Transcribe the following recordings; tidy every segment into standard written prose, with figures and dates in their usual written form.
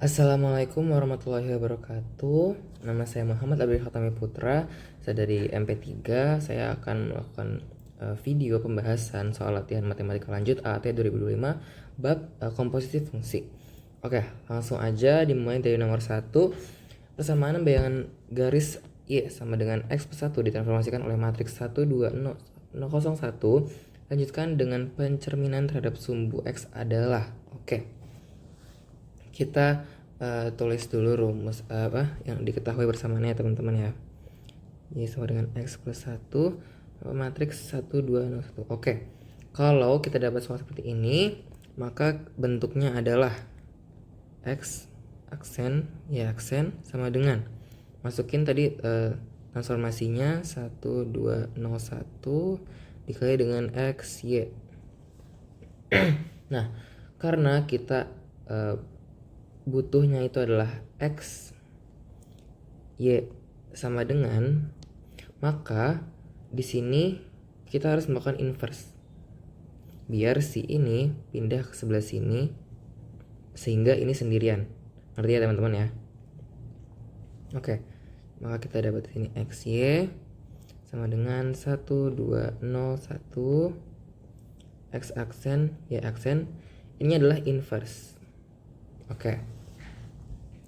Assalamualaikum warahmatullahi wabarakatuh. Nama saya Muhammad Abdul Khatami Putra. Saya dari MP3. Saya akan melakukan video pembahasan soal latihan matematika lanjut AAT 2025 bab komposisi fungsi. Oke, langsung aja dimulai dari nomor 1. Persamaan bayangan garis Y sama dengan X plus 1 ditransformasikan oleh matriks 1, 2, 0, 1. Lanjutkan dengan pencerminan terhadap sumbu X adalah. Oke. Kita tulis dulu rumus yang diketahui bersamaannya ya teman-teman ya. Y sama dengan X plus 1 matriks 1, 2, 0, 1. Oke. Kalau kita dapat soal seperti ini, maka bentuknya adalah X aksen, Y aksen sama dengan masukin tadi transformasinya 1, 2, 0, 1 dikali dengan X, Y. Nah, karena kita butuhnya itu adalah X, Y sama dengan, maka di sini kita harus melakukan inverse biar si ini pindah ke sebelah sini sehingga ini sendirian. Ngerti ya teman-teman ya? Oke, maka kita dapat sini X, Y sama dengan 1, 2, 0, 1 X aksen, Y aksen. Ini adalah inverse. Oke.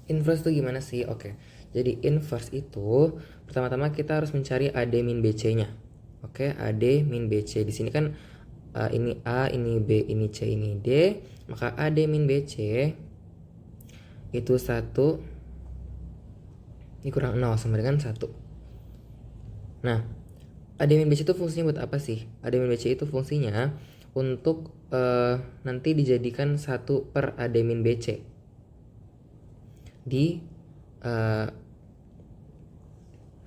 Inverse itu gimana sih? Oke. Jadi inverse itu pertama-tama kita harus mencari AD min BC-nya. Oke, AD min BC. Di sini kan ini A, ini B, ini C, ini D. Maka AD min BC itu 1 dikurang 0 sama dengan 1. Nah, AD min BC itu fungsinya buat apa sih? AD min BC itu fungsinya untuk nanti dijadikan 1 per AD min BC di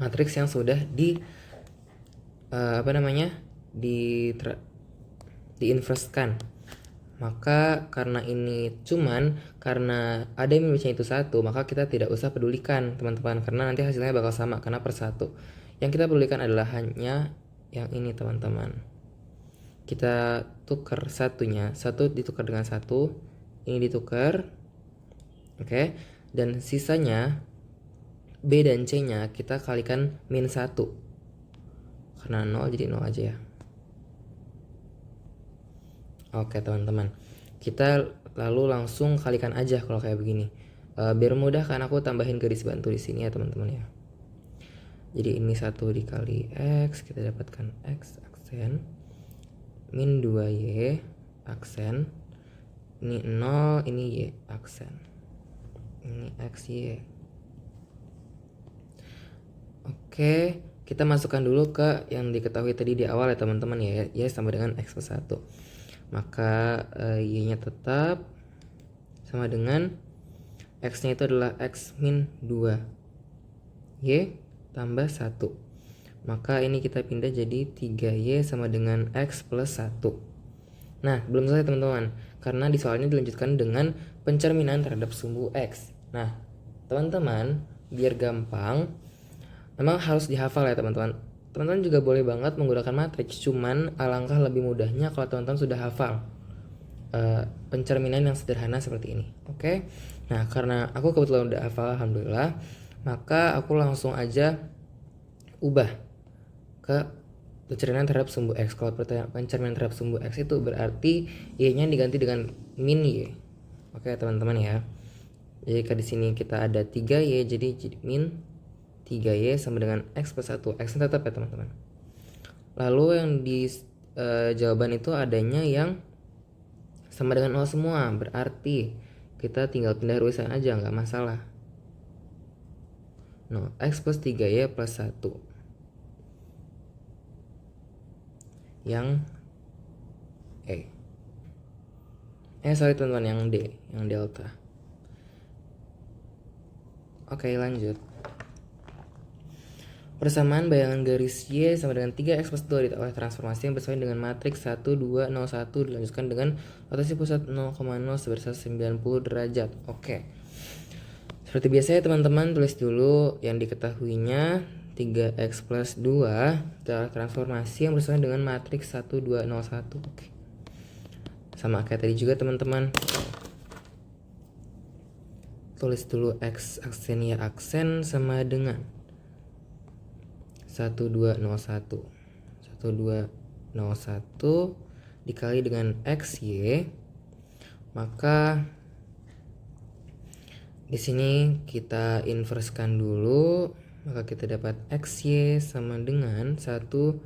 matriks yang sudah diinverskan. Maka karena ini karena AD min BC itu 1, maka kita tidak usah pedulikan teman-teman, karena nanti hasilnya bakal sama karena per 1. Yang kita pedulikan adalah hanya yang ini teman-teman. Kita tukar satunya, 1 ditukar dengan 1, ini ditukar. Oke, dan sisanya B dan C nya kita kalikan min 1. Karena 0 jadi 0 aja ya. Oke teman-teman, kita lalu langsung kalikan aja kalau kayak begini. Biar mudah kan aku tambahin garis bantu di sini ya teman-teman ya. Jadi ini 1 dikali X, kita dapatkan X aksen min 2Y aksen, ini 0, ini Y aksen, ini X, Y. Oke, kita masukkan dulu ke yang diketahui tadi di awal ya teman-teman ya. Y sama dengan X plus 1. Maka Y nya tetap sama dengan X nya itu adalah X min 2 Y tambah 1. Maka ini kita pindah jadi 3Y sama dengan X plus 1. Nah, belum selesai teman-teman, karena di soalnya dilanjutkan dengan pencerminan terhadap sumbu X. Nah, teman-teman, biar gampang, memang harus dihafal ya teman-teman. Teman-teman juga boleh banget menggunakan matriks, cuman alangkah lebih mudahnya kalau teman-teman sudah hafal pencerminan yang sederhana seperti ini. Oke. Nah, karena aku kebetulan udah hafal alhamdulillah, maka aku langsung aja ubah ke pencerminan terhadap sumbu X. Kalau pencerminan terhadap sumbu X itu berarti Y-nya diganti dengan min Y. Oke teman-teman ya. Jadi di sini kita ada 3Y, jadi min 3Y sama dengan X plus 1. X tetap ya teman-teman. Lalu yang di jawaban itu adanya yang sama dengan 0 semua. Berarti kita tinggal pindah rujukan aja, nggak masalah. No, X plus 3Y plus 1. Yang sorry teman-teman, yang D, yang delta. Oke, lanjut. Persamaan bayangan garis Y sama dengan 3X plus 2 oleh transformasi yang bersesuaian dengan matriks 1, 2, 0, 1 dilanjutkan dengan rotasi pusat 0,0 sebesar 90 derajat. Oke. Seperti biasa ya teman-teman, tulis dulu yang diketahuinya. 3X plus 2 transformasi yang bersesuaian dengan matriks 1, 2, 0, 1. Oke. Sama kayak tadi juga teman-teman. tulis dulu X aksen Y aksen sama dengan 1201 dikali dengan XY, maka di sini kita inverskan dulu, maka kita dapat XY sama dengan 1201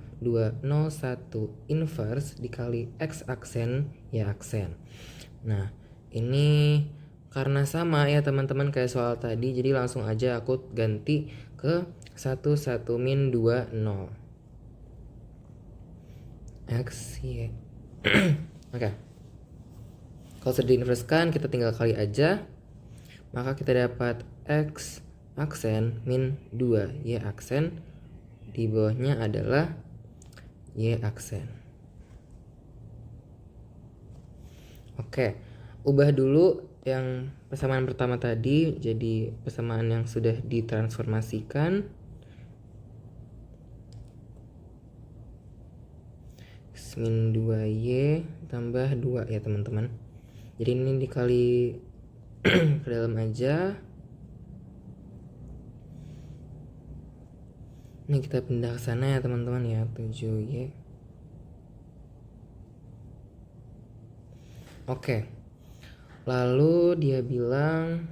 inverse dikali X aksen Y aksen. Nah, ini karena sama ya teman-teman kayak soal tadi, jadi langsung aja aku ganti ke 11 min 2 0 X Y. Oke. Kalau sudah diinverskan, kita tinggal kali aja. Maka kita dapat X aksen min 2 Y aksen, di bawahnya adalah Y aksen. Oke, ubah dulu yang persamaan pertama tadi jadi persamaan yang sudah ditransformasikan. X min 2Y tambah 2 ya teman-teman. Jadi ini dikali ke dalam aja. Ini kita pindah ke sana ya teman-teman ya, 7Y. Oke. Lalu dia bilang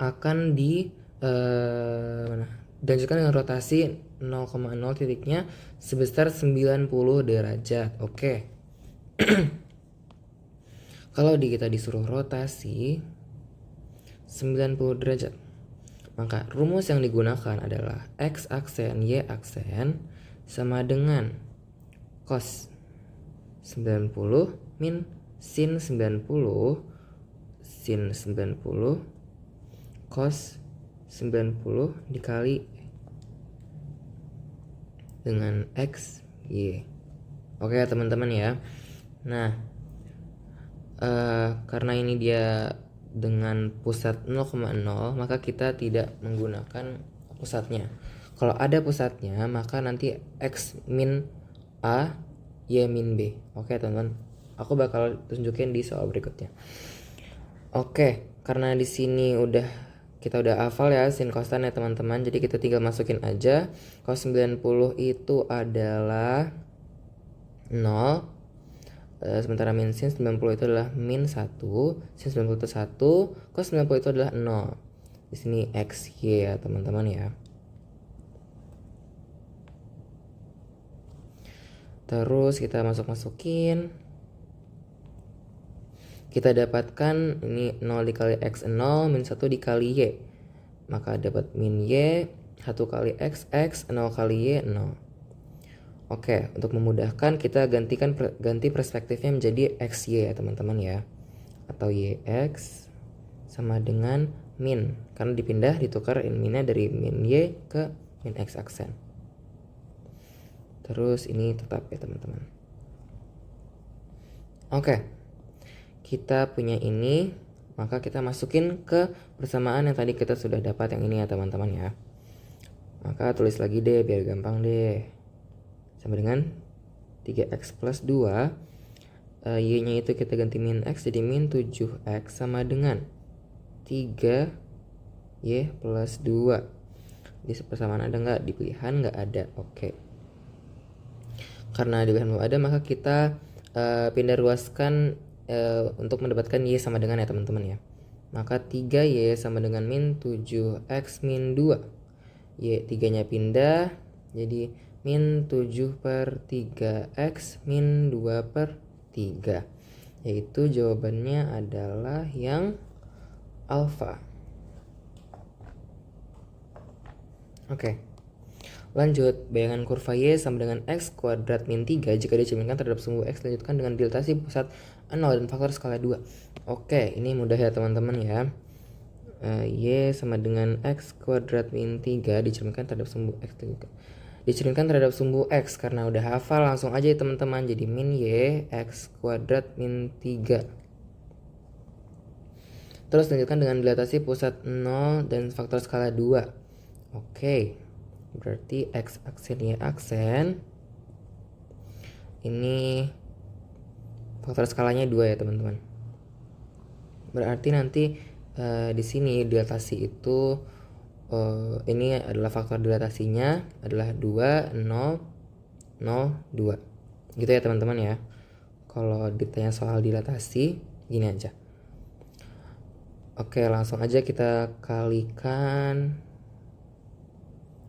akan dilanjutkan dengan rotasi 0,0 titiknya sebesar 90 derajat. Oke. Kalau kita disuruh rotasi 90 derajat, maka rumus yang digunakan adalah X aksen Y aksen sama dengan cos 90 min sin 90 cos 90 dikali dengan X Y. Oke ya teman-teman ya. Nah, karena ini dia dengan pusat 0,0, maka kita tidak menggunakan pusatnya. Kalau ada pusatnya, maka nanti X min A, Y min B. Oke teman-teman, aku bakal tunjukin di soal berikutnya. Oke, karena di sini kita udah hafal ya sin kostan ya teman-teman. Jadi kita tinggal masukin aja. Cos 90 itu adalah 0. Sementara min sin 90 itu adalah min 1, sin 90 itu 1, cos 90 itu adalah 0. Di sini XY ya teman-teman ya. Terus kita masukin. Kita dapatkan ini 0 dikali X 0, min 1 dikali Y. Maka dapat min Y, 1 kali X, 0 kali Y, 0. Oke, untuk memudahkan kita ganti perspektifnya menjadi XY ya teman-teman ya. Atau YX sama dengan min. Karena dipindah ditukar minnya dari min Y ke min X aksen. Terus ini tetap ya teman-teman. Oke, kita punya ini. Maka kita masukin ke persamaan yang tadi kita sudah dapat yang ini ya teman-teman ya. Maka tulis lagi deh biar gampang deh. Sama dengan 3x plus 2, y nya itu kita ganti min x jadi min 7x sama dengan 3y plus 2. Di persamaan ada nggak? Di pilihan nggak ada. Oke. Karena di pilihan belum ada, maka kita pindah ruaskan untuk mendapatkan y sama dengan ya teman-teman ya. Maka 3y sama dengan min 7x min 2. Y 3 nya pindah jadi min 7 per 3x min 2 per 3. Yaitu jawabannya adalah yang alfa. Oke. Lanjut, bayangan kurva Y sama dengan x kuadrat min 3 jika dicerminkan terhadap sumbu x lanjutkan dengan diltasi pusat 0 dan faktor skala 2. Oke, ini mudah ya teman-teman ya. Y sama dengan x kuadrat min 3 dicerminkan terhadap sumbu x dicerminkan terhadap sumbu x. Karena udah hafal langsung aja ya teman-teman, jadi min y x kuadrat min 3. Terus lanjutkan dengan dilatasi pusat 0 dan faktor skala 2. Oke, berarti x aksen y aksen ini faktor skalanya 2 ya teman-teman. Berarti nanti di sini dilatasi itu ini adalah faktor dilatasinya adalah 2, 0, 0, 2. Gitu ya teman-teman ya. Kalau ditanya soal dilatasi, gini aja. Oke, langsung aja kita kalikan.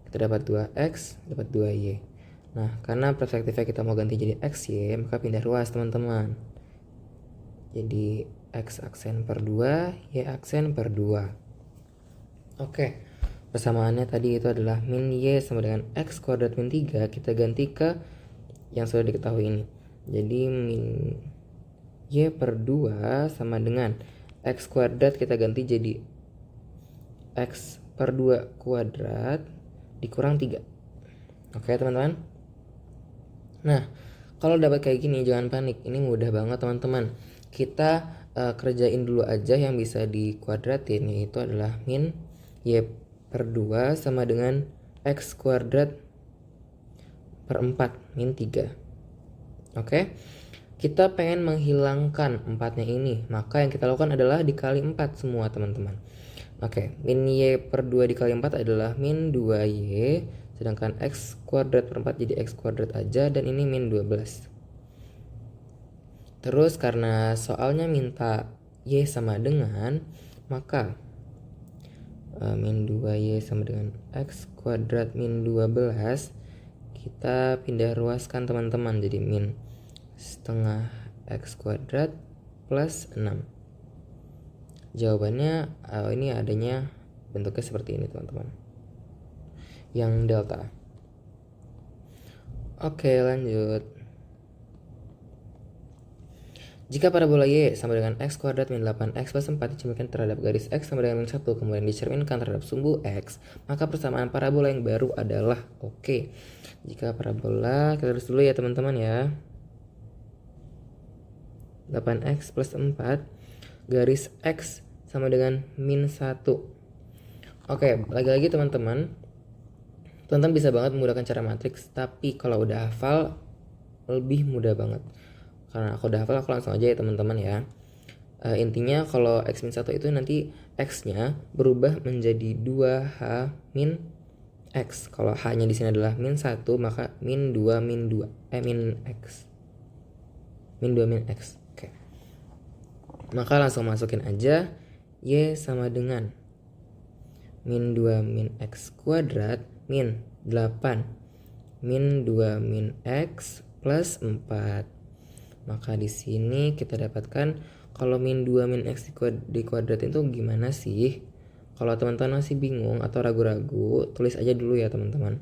Kita dapat 2x, dapat 2y. Nah, karena perspektifnya kita mau ganti jadi x, y, maka pindah ruas teman-teman. Jadi x aksen per 2, y aksen per 2. Oke, persamaannya tadi itu adalah min y sama dengan x kuadrat min 3. Kita ganti ke yang sudah diketahui ini. Jadi min y per 2 sama dengan x kuadrat, kita ganti jadi x per 2 kuadrat dikurang 3. Oke teman-teman. Nah, kalau dapat kayak gini jangan panik, ini mudah banget teman-teman. Kita kerjain dulu aja yang bisa dikuadratin, yaitu adalah min y per 2 sama dengan x kuadrat per 4 min 3. Oke, kita pengen menghilangkan 4-nya ini, maka yang kita lakukan adalah dikali 4 semua teman-teman. Oke, min y per 2 dikali 4 adalah min 2y, sedangkan x kuadrat per 4 jadi x kuadrat aja, dan ini min 12. Terus karena soalnya minta y sama dengan, maka min 2y sama dengan x kuadrat min 12, kita pindah ruaskan teman-teman, jadi min setengah x kuadrat plus 6. Jawabannya ini adanya bentuknya seperti ini teman-teman, yang delta. Oke, lanjut. Jika parabola y sama dengan x kuadrat min 8x plus 4 dicerminkan terhadap garis x sama dengan min 1, kemudian dicerminkan terhadap sumbu x, maka persamaan parabola yang baru adalah oke. Jika parabola, kita tulis dulu ya teman-teman ya, 8x plus 4 garis x sama dengan min 1. Oke, lagi-lagi teman-teman bisa banget menggunakan cara matriks, tapi kalau udah hafal lebih mudah banget. Karena aku udah hafal, aku langsung aja ya teman-teman ya. Intinya kalau x min 1 itu nanti x-nya berubah menjadi 2h min x. Kalau h-nya di sini adalah min 1, maka min 2 min 2 min x. Min 2 min x. Oke. Maka langsung masukin aja y sama dengan min 2 min x kuadrat min 8 min 2 min x plus 4. Maka di sini kita dapatkan kalau min 2 min x dikuadratin itu gimana sih? Kalau teman-teman masih bingung atau ragu-ragu, tulis aja dulu ya teman-teman.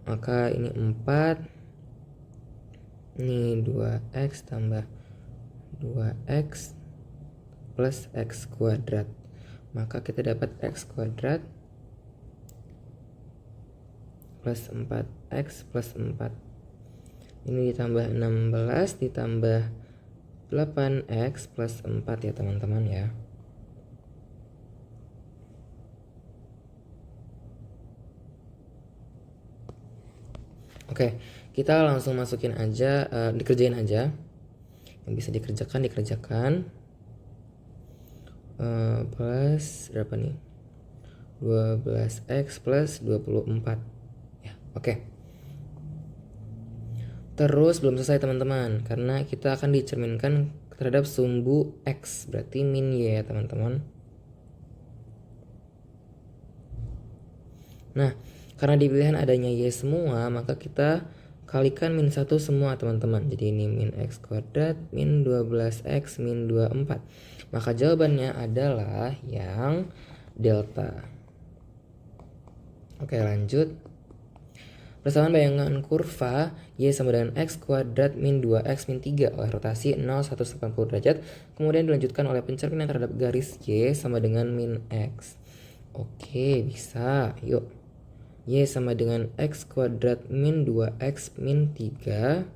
Maka ini 4, ini 2x tambah 2x plus x kuadrat. Maka kita dapat x kuadrat plus 4x plus 4. Ini ditambah 16 ditambah 8x plus 4 ya teman-teman ya. Oke, kita langsung masukin aja, dikerjain aja. Yang bisa dikerjakan. Plus berapa nih? 12x plus 24. Ya, oke. Terus belum selesai teman-teman, karena kita akan dicerminkan terhadap sumbu x, berarti min y ya teman-teman. Nah, karena di pilihan adanya y semua, maka kita kalikan min 1 semua teman-teman. Jadi ini min x kuadrat min 12x min 24. Maka jawabannya adalah yang delta. Oke, lanjut. Persamaan bayangan kurva y sama dengan x kuadrat min 2x min 3 oleh rotasi 0 180 derajat, kemudian dilanjutkan oleh pencerminan terhadap garis y sama dengan min x. Oke, bisa. Yuk. Y sama dengan x kuadrat min 2x min 3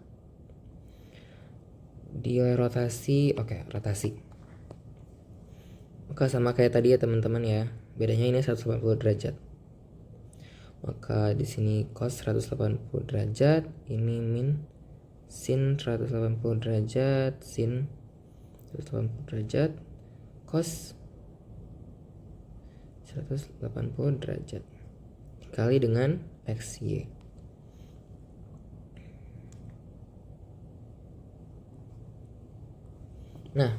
dirotasi. Oke, rotasi. Maka sama kayak tadi ya teman-teman ya. Bedanya ini 180 derajat. Maka di sini cos 180 derajat, ini min sin 180 derajat, sin 180 derajat, cos 180 derajat dikali dengan XY. Nah,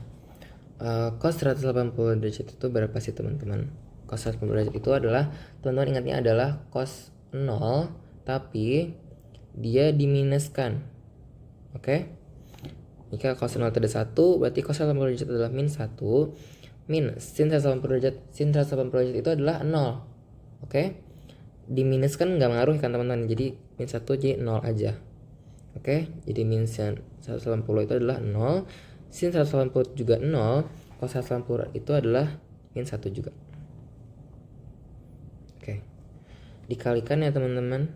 cos 180 derajat itu berapa sih teman-teman? Cos 180 derajat itu adalah, teman-teman ingatnya adalah cos 0 tapi dia diminuskan. Oke? Jika cos 0 itu ada 1, berarti cos 180 derajat adalah min 1. Min sin 180 derajat, sin 180 derajat itu adalah 0. Oke? Diminuskan nggak mengaruh kan teman-teman, jadi min 1 jadi 0 aja. Oke? Jadi min sin 180 itu adalah 0. Sin 180 juga 0. Cos 180 itu adalah min 1 juga. Oke. Dikalikan ya teman-teman.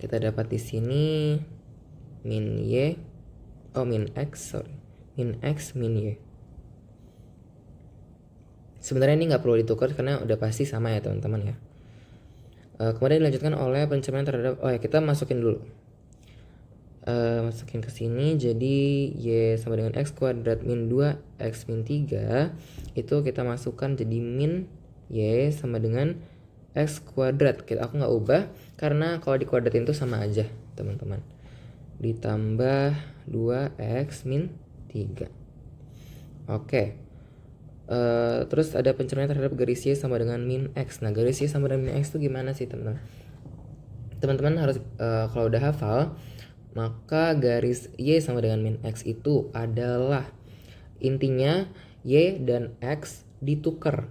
Kita dapat di sini min y, min x, min x min y. Sebenarnya ini nggak perlu ditukar karena udah pasti sama ya teman-teman ya. Kemudian dilanjutkan oleh pencapaian terhadap, kita masukin dulu. Masukin ke sini, jadi y sama dengan x kuadrat min 2 x min 3 itu kita masukkan jadi min y sama dengan x kuadrat. Aku nggak ubah karena kalau dikuadratin itu sama aja teman-teman, ditambah 2x min 3. Oke. Terus ada pencapaian terhadap garis y sama dengan min x. Nah, garis y sama dengan min x itu gimana sih teman-teman? Teman-teman harus kalau udah hafal, maka garis y sama dengan min x itu adalah, intinya y dan x ditukar.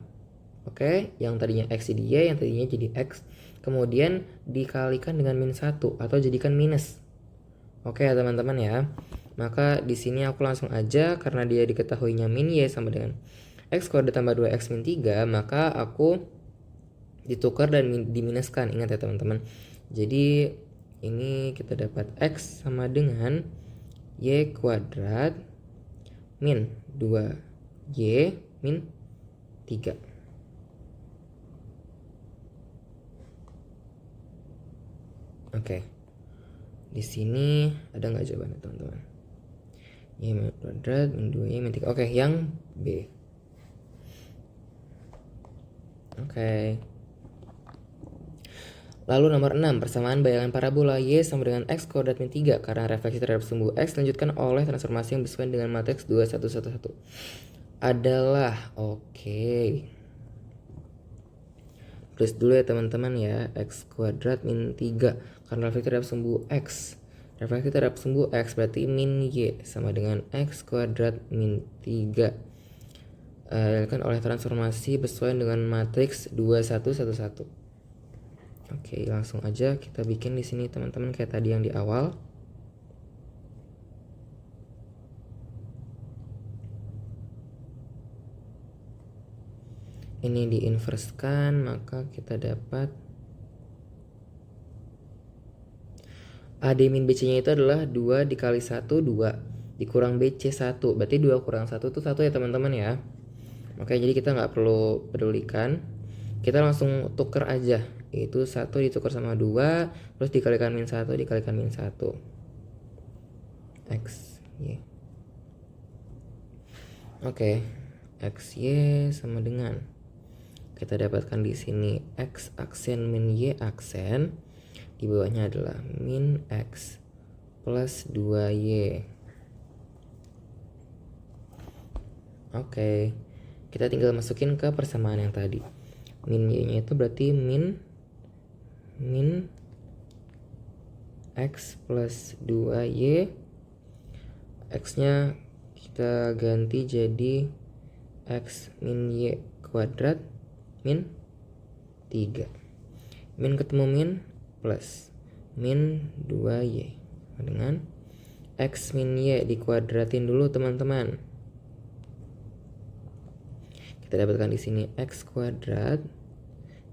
Oke, yang tadinya x jadi y, yang tadinya jadi x, kemudian dikalikan dengan min 1 atau jadikan minus. Oke ya teman-teman ya. Maka di sini aku langsung aja, karena dia diketahuinya min y sama dengan x kuadrat tambah 2x min 3, maka aku ditukar dan diminuskan. Ingat ya teman-teman. Jadi ini kita dapat x sama dengan y kuadrat min 2y min 3. Oke. Di sini ada nggak jawabannya teman-teman? Y kuadrat min 2y min 3. Oke, yang B. Oke. Lalu nomor 6, persamaan bayangan parabola y sama dengan x kuadrat min 3 karena refleksi terhadap sumbu x dilanjutkan oleh transformasi yang bersesuaian dengan matriks 2 1 1 1 adalah, tulis dulu ya teman-teman ya, x kuadrat min 3 karena refleksi terhadap sumbu x. Refleksi terhadap sumbu x berarti min y sama dengan x kuadrat min 3 dilakukan oleh transformasi bersesuaian dengan matriks 2 1 1 1. Oke, langsung aja kita bikin di sini teman-teman kayak tadi yang di awal. Ini diinverskan, maka kita dapat AD min BC nya itu adalah 2 dikali 1 2 dikurang BC 1, berarti 2 kurang 1 itu 1 ya teman-teman ya. Oke, jadi kita nggak perlu pedulikan, kita langsung tuker aja, itu 1 ditukar sama 2 terus dikalikan min 1 dikalikan min 1 x y. Oke, x y sama dengan, kita dapatkan di sini x aksen min y aksen, di bawahnya adalah min x plus 2y. Oke, kita tinggal masukin ke persamaan yang tadi. Min y nya itu berarti min x plus 2y, x nya kita ganti jadi x min y kuadrat min 3, min ketemu min plus min 2y dengan x min y dikuadratin dulu teman-teman. Kita dapatkan di sini x kuadrat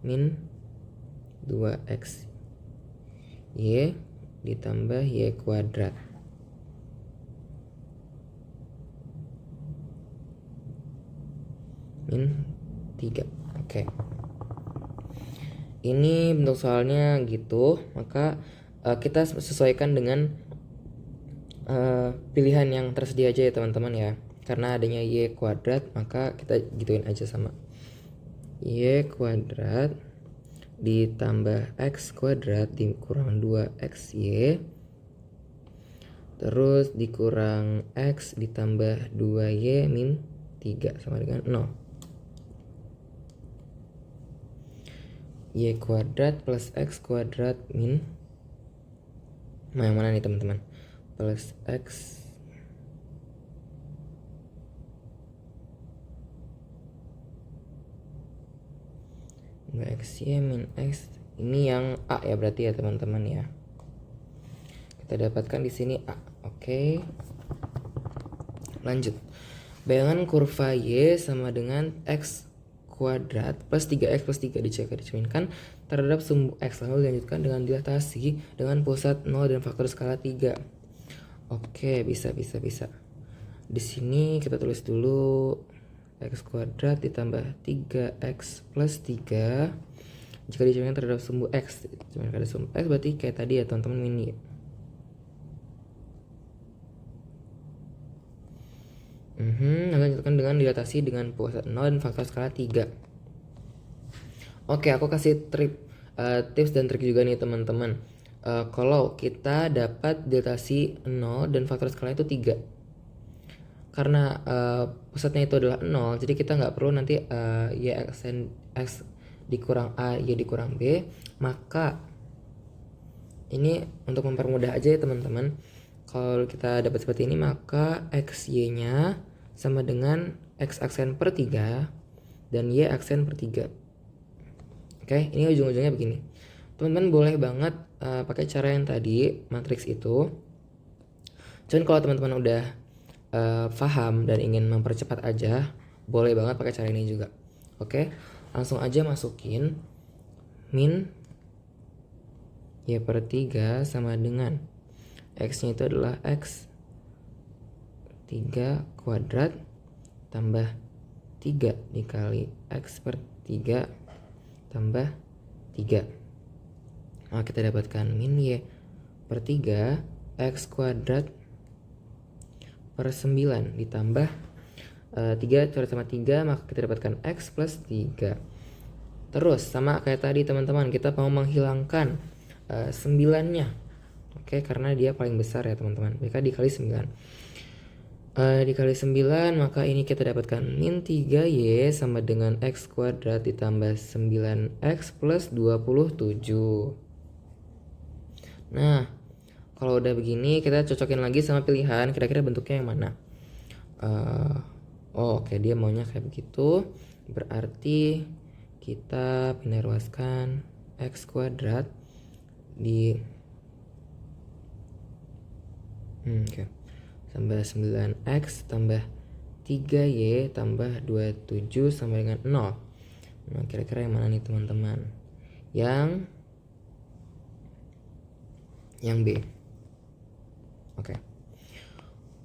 min 2x y ditambah y kuadrat. Min 3. Oke. Ini bentuk soalnya gitu, maka kita sesuaikan dengan pilihan yang tersedia aja ya teman-teman ya. Karena adanya y kuadrat, maka kita gituin aja sama y kuadrat ditambah x kuadrat dikurang 2xy terus dikurang x ditambah 2y min 3 sama dengan 0. Y kuadrat plus x kuadrat min yang mana nih teman-teman? Plus x xy min x, ini yang a ya berarti ya teman-teman ya. Kita dapatkan di sini a. Oke. Lanjut. Bayangan kurva y sama dengan x kuadrat plus 3x plus 3 dicerminkan terhadap sumbu x, lalu dilanjutkan dengan dilatasi dengan pusat 0 dan faktor skala 3. Oke, bisa. Di sini kita tulis dulu x kuadrat ditambah 3x plus 3 jika dicerminkan terhadap sumbu x. Ada sumbu x berarti kayak tadi ya teman-teman, ini lanjutkan dengan dilatasi dengan pusat 0 dan faktor skala 3. Oke, aku kasih tips dan trik juga nih teman-teman. Kalau kita dapat dilatasi 0 dan faktor skala itu 3, karena pusatnya itu adalah 0, jadi kita nggak perlu nanti y x dikurang a y dikurang b. Maka ini untuk mempermudah aja ya teman-teman, kalau kita dapat seperti ini maka xy nya sama dengan x aksen per 3 dan y aksen per 3. Oke, ini ujung-ujungnya begini. Teman-teman boleh banget pakai cara yang tadi, matriks itu. Cuman kalau teman-teman udah paham dan ingin mempercepat aja, boleh banget pakai cara ini juga. Oke, langsung aja masukin min y per 3 sama dengan x nya itu adalah x 3 kuadrat tambah 3 dikali x per 3 tambah 3. Nah, kita dapatkan min y per 3 x kuadrat per 9 ditambah 3 coret sama 3, maka kita dapatkan x plus 3. Terus sama kayak tadi teman-teman, kita mau menghilangkan 9-nya. Oke, karena dia paling besar ya teman-teman, maka dikali 9. Dikali 9, maka ini kita dapatkan min 3y sama dengan x kuadrat ditambah 9x plus 27. Nah, kalau udah begini kita cocokin lagi sama pilihan, kira-kira bentuknya yang mana. Oke, dia maunya kayak begitu, berarti kita pindah ruaskan x kuadrat di tambah 9x tambah 3y tambah 27 sama dengan 0. Nah, kira-kira yang mana nih teman-teman? Yang B. Oke.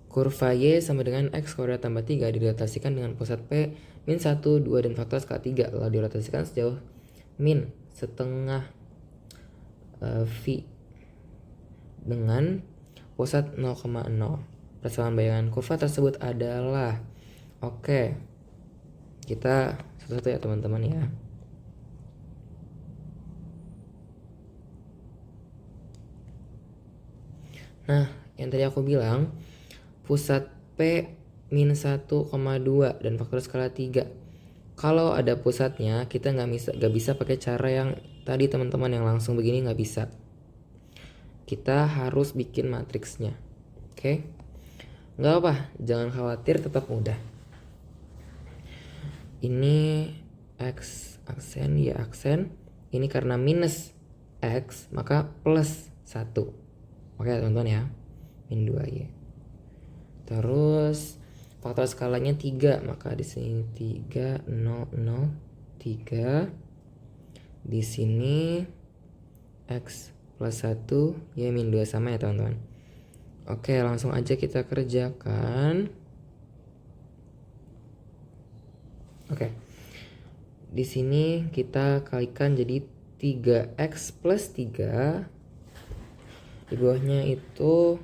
Kurva y sama dengan x kuadrat tambah 3 direlatasikan dengan pusat P min 1, 2 dan faktor skala 3, lalu direlatasikan sejauh min setengah V dengan pusat 0,0. Persamaan bayangan kurva tersebut adalah, oke, kita satu-satu ya teman-teman ya. Nah, yang tadi aku bilang pusat P min 1,2 dan faktor skala 3. Kalau ada pusatnya, kita nggak bisa pakai cara yang tadi teman-teman, yang langsung begini nggak bisa. Kita harus bikin matriksnya. Oke? Nggak apa, jangan khawatir, tetap mudah. Ini x aksen, y aksen. Ini karena minus x, maka plus 1. Oke teman-teman ya, min 2y. Terus faktor skalanya 3, maka di sini 3 0 0 3. Di sini x plus 1 y min 2 sama ya teman-teman. Oke, langsung aja kita kerjakan. Oke. Di sini kita kalikan jadi 3x plus 3. Di bawahnya itu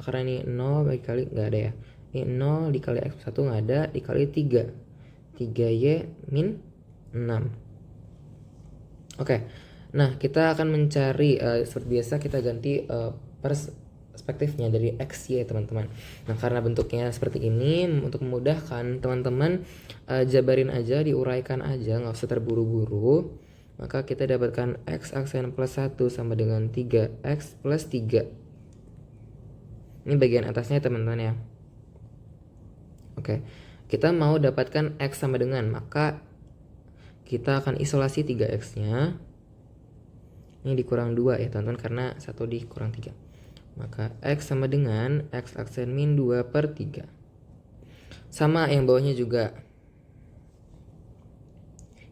karena ini 0 dikali nggak ada ya, ini 0 dikali X plus 1 nggak ada, dikali 3Y min 6. Oke, nah kita akan mencari seperti biasa kita ganti perspektifnya dari X, Y teman-teman. Nah karena bentuknya seperti ini, untuk memudahkan teman-teman jabarin aja, diuraikan aja, nggak usah terburu-buru. Maka kita dapatkan X aksen plus 1 sama dengan 3X plus 3. Ini bagian atasnya teman-teman ya. Oke, kita mau dapatkan X sama dengan, maka kita akan isolasi 3X nya. Ini dikurang 2 ya teman-teman, karena 1 dikurang 3. Maka X sama dengan X aksen min 2 per 3. Sama yang bawahnya juga,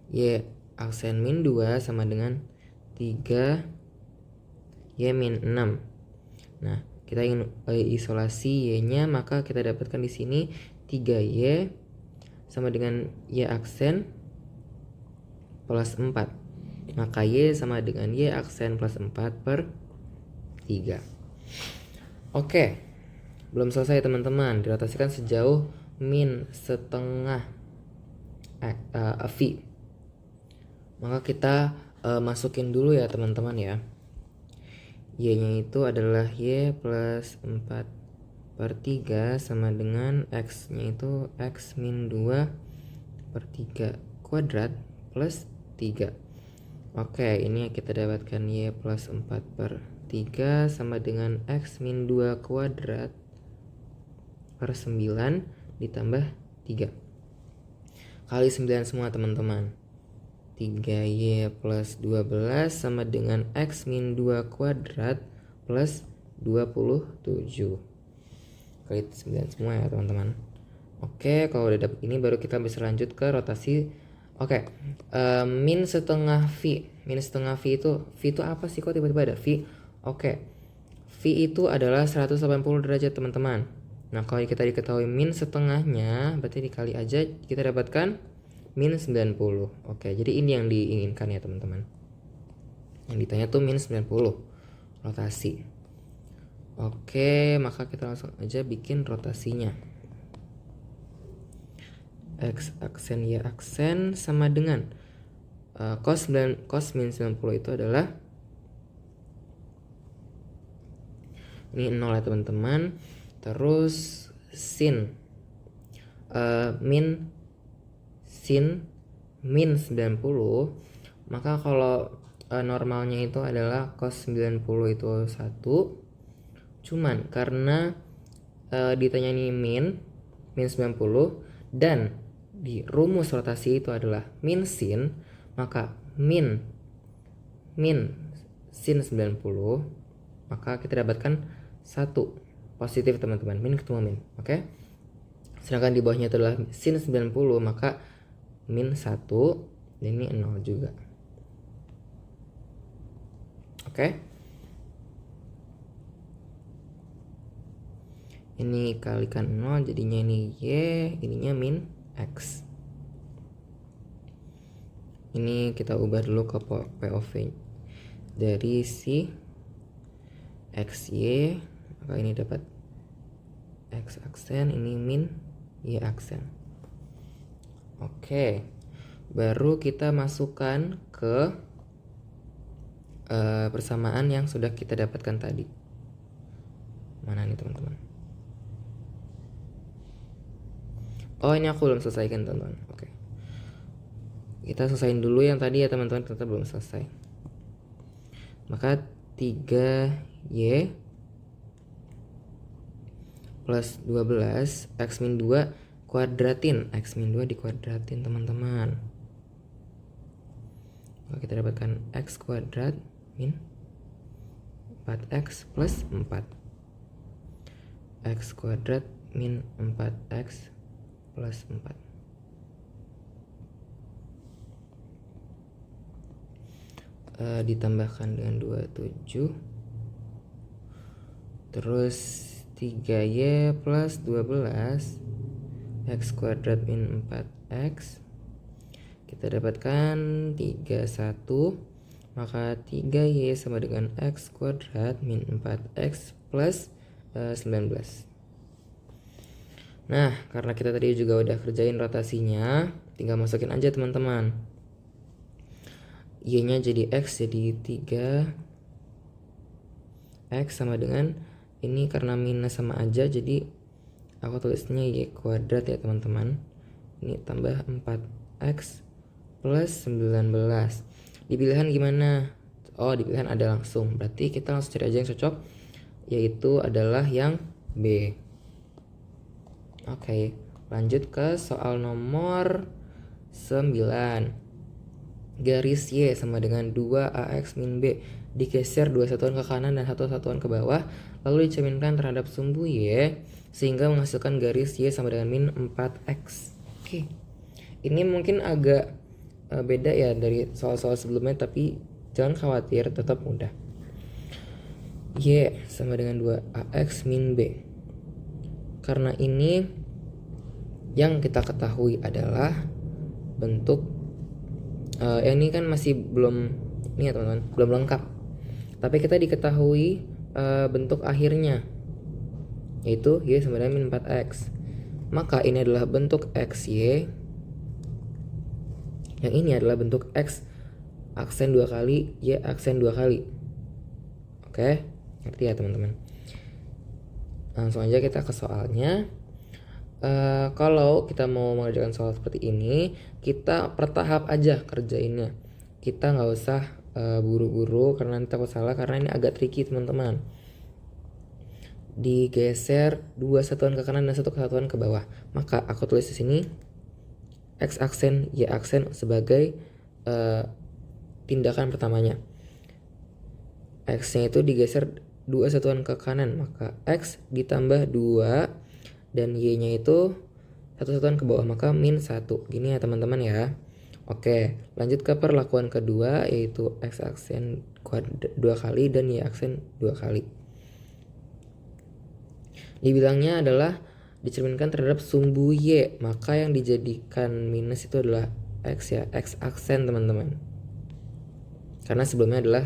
Y aksen min 2 sama dengan 3 Y min 6. Nah kita ingin isolasi Y nya, maka kita dapatkan di sini 3Y sama dengan Y aksen plus 4. Maka Y sama dengan Y aksen plus 4 per 3. Oke, belum selesai teman-teman. Dirotasikan sejauh min setengah V. Maka kita masukin dulu ya teman-teman ya. Y nya itu adalah Y plus 4 per 3 sama dengan X nya itu X min 2 per 3 kuadrat plus 3. Oke, ini kita dapatkan Y plus 4 per 3 sama dengan X min 2 kuadrat per 9 ditambah 3. Kali 9 semua teman-teman. 3Y plus 12 sama dengan X min 2 kuadrat plus 27. Kali 9 semua ya teman-teman. Oke, kalau udah dapet ini baru kita bisa lanjut ke rotasi. Oke, min setengah V. Min setengah V itu apa sih, kok tiba-tiba ada V? Oke, V itu adalah 180 derajat teman-teman. Nah kalau kita diketahui min setengahnya, berarti dikali aja kita dapatkan min 90. Oke, jadi ini yang diinginkan ya teman-teman. Yang ditanya tuh min 90 rotasi. Oke, maka kita langsung aja bikin rotasinya. X aksen Y aksen sama dengan cos min 90 itu adalah ini 0 ya teman-teman. Terus sin min 90, maka kalau normalnya itu adalah cos 90 itu 1. Cuman karena ditanya ini min 90 dan di rumus rotasi itu adalah min sin, maka min sin 90, maka kita dapatkan 1 positif teman-teman, min ketemu min. Oke, sedangkan di bawahnya itu adalah sin 90, maka min 1 dan ini 0 juga. Oke, ini kalikan 0 jadinya ini Y, ininya min X. Ini kita ubah dulu ke POV dari si XY, maka ini dapat X aksen, ini min Y aksen. Oke, baru kita masukkan ke persamaan yang sudah kita dapatkan tadi. Mana nih teman-teman? Oh, ini aku belum selesaikan teman-teman. Oke, kita selesaiin dulu yang tadi ya teman-teman, ternyata belum selesai. Maka 3Y plus 12 X min 2 kuadratin, X min 2 dikuadratin teman-teman. Maka kita dapatkan X kuadrat min 4X plus 4. X kuadrat min 4X plus 4. Ditambahkan dengan 27. Terus 3Y plus 12 X kuadrat min 4X, kita dapatkan 31. Maka 3Y sama dengan X kuadrat min 4X plus 19. Nah, karena kita tadi juga udah kerjain rotasinya, tinggal masukin aja teman-teman. Y-nya jadi X, jadi 3. X sama dengan, ini karena minus sama aja, jadi aku tulisnya Y kuadrat ya teman-teman. Ini tambah 4X plus 19. Di pilihan gimana? Oh, di pilihan ada langsung. Berarti kita langsung cari aja yang cocok, yaitu adalah yang B. Oke, lanjut ke soal nomor 9. Garis Y sama dengan 2AX min B digeser 2 satuan ke kanan dan 1 satuan ke bawah, lalu dicerminkan terhadap sumbu Y sehingga menghasilkan garis Y sama dengan min 4X. Oke, ini mungkin agak beda ya dari soal-soal sebelumnya, tapi jangan khawatir, tetap mudah. Y sama dengan 2AX min B. Karena ini yang kita ketahui adalah bentuk ini kan masih belum ini ya teman-teman, belum lengkap. Tapi kita diketahui bentuk akhirnya, yaitu Y sama dengan min 4X. Maka ini adalah bentuk XY. Yang ini adalah bentuk X aksen 2 kali, Y aksen 2 kali. Oke, ngerti ya teman-teman? Langsung aja kita ke soalnya. Kalau kita mau mengerjakan soal seperti ini, kita pertahap aja kerjainnya. Kita nggak usah buru-buru karena nanti takut salah, karena ini agak tricky teman-teman. Digeser 2 satuan ke kanan dan 1 satuan ke bawah. Maka aku tulis di sini X aksen, Y aksen sebagai tindakan pertamanya. X-nya itu digeser 2 satuan ke kanan, maka X ditambah 2 dan Y-nya itu 1 satuan ke bawah, maka min 1. Gini ya teman-teman ya. Oke, lanjut ke perlakuan kedua, yaitu X aksen 2 kali dan Y aksen 2 kali. Dibilangnya adalah dicerminkan terhadap sumbu Y, maka yang dijadikan minus itu adalah X ya, X aksen teman-teman, karena sebelumnya adalah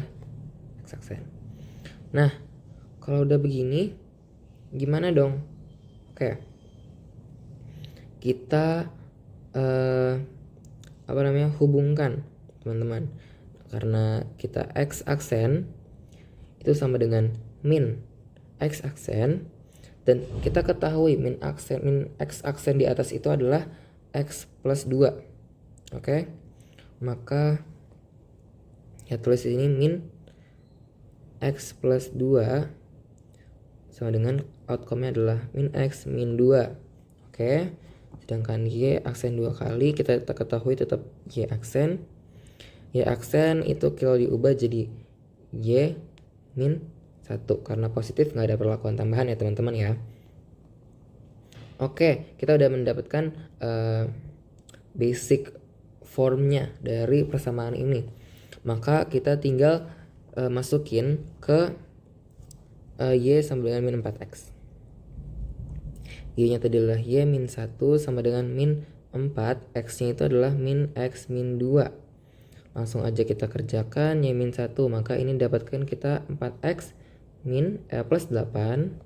X aksen. Nah, kalau udah begini gimana dong? Oke, kita hubungkan teman-teman, karena kita X aksen itu sama dengan min X aksen, dan kita ketahui min X aksen di atas itu adalah X plus 2. Oke, maka ya tulis ini min X plus 2 sama dengan outcome-nya adalah min X min 2. Oke, sedangkan Y aksen 2 kali kita ketahui tetap Y aksen. Y aksen itu kalau diubah jadi Y min 1 karena positif, nggak ada perlakuan tambahan ya teman-teman ya. Oke, kita udah mendapatkan basic formnya dari persamaan ini. Maka kita tinggal masukin ke Y sama dengan min 4X. Y-nya tadi adalah Y min 1 sama dengan min 4. X-nya itu adalah min X min 2. Langsung aja kita kerjakan Y min 1. Maka ini dapatkan kita 4X min plus 8.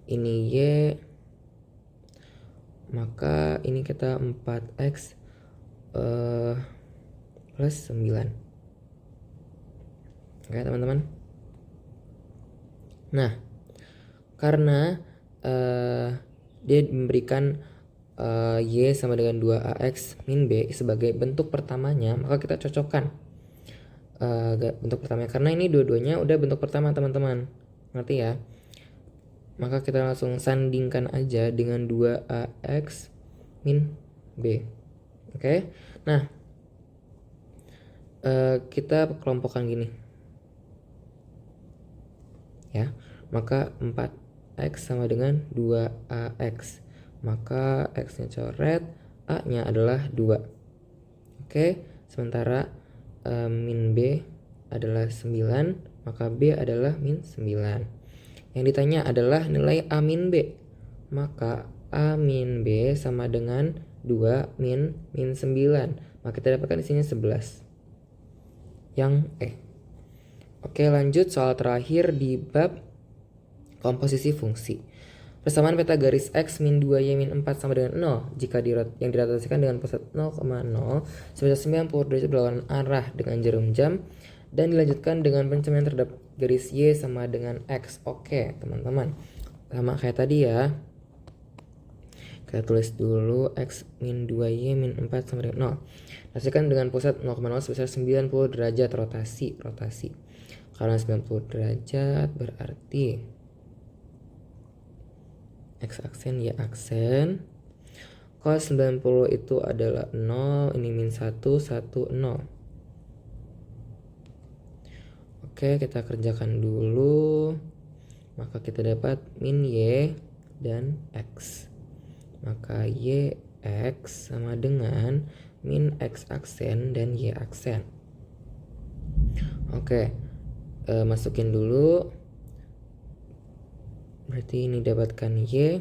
Ini Y. Maka ini kita 4X plus 9. Oke teman-teman. Nah, karena dia memberikan Y sama dengan 2AX min B sebagai bentuk pertamanya, maka kita cocokkan bentuk pertamanya, karena ini dua-duanya udah bentuk pertama teman-teman, ngerti ya? Maka kita langsung sandingkan aja dengan 2AX min B. Oke, nah kita kelompokkan gini ya, maka 4X sama dengan 2AX, maka X nya coret, A nya adalah 2. Oke, sementara min B adalah 9, maka B adalah min 9. Yang ditanya adalah nilai A min B, maka A min B sama dengan 2 min 9, maka kita dapatkan di sini 11 yang Oke, lanjut soal terakhir di bab komposisi fungsi. Persamaan peta garis X min 2Y min 4 sama dengan 0 jika yang dirotasikan dengan pusat 0,0 sebesar 90 derajat berlawanan arah dengan jarum jam dan dilanjutkan dengan pencapaian terhadap garis Y sama dengan X. Oke, teman-teman. Sama kayak tadi ya. Kita tulis dulu X min 2Y min 4 sama dengan 0. Rotasikan dengan pusat 0,0 sebesar 90 derajat rotasi. Karena 90 derajat berarti X aksen Y aksen. Cos 90 itu adalah 0, ini min 1, 1, 0. Oke, kita kerjakan dulu. Maka kita dapat min Y dan X. Maka Y X sama dengan min X aksen dan Y aksen. Oke, masukin dulu. Berarti ini dapatkan Y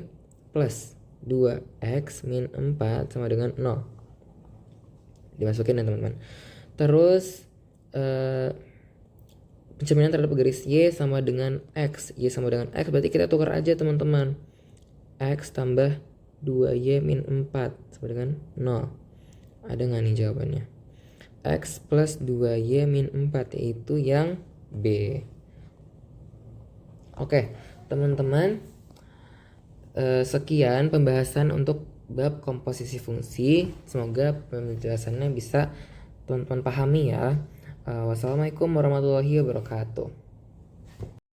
plus 2X min 4 sama dengan 0. Dimasukin ya teman-teman. Terus pencapaian terhadap garis Y sama dengan X. Y sama dengan X berarti kita tukar aja teman-teman. X tambah 2Y min 4 sama dengan 0. Ada nggak nih jawabannya? X plus 2Y min 4 yaitu yang B. Oke, teman-teman, sekian pembahasan untuk bab komposisi fungsi. Semoga penjelasannya bisa teman-teman pahami ya. Wassalamualaikum warahmatullahi wabarakatuh.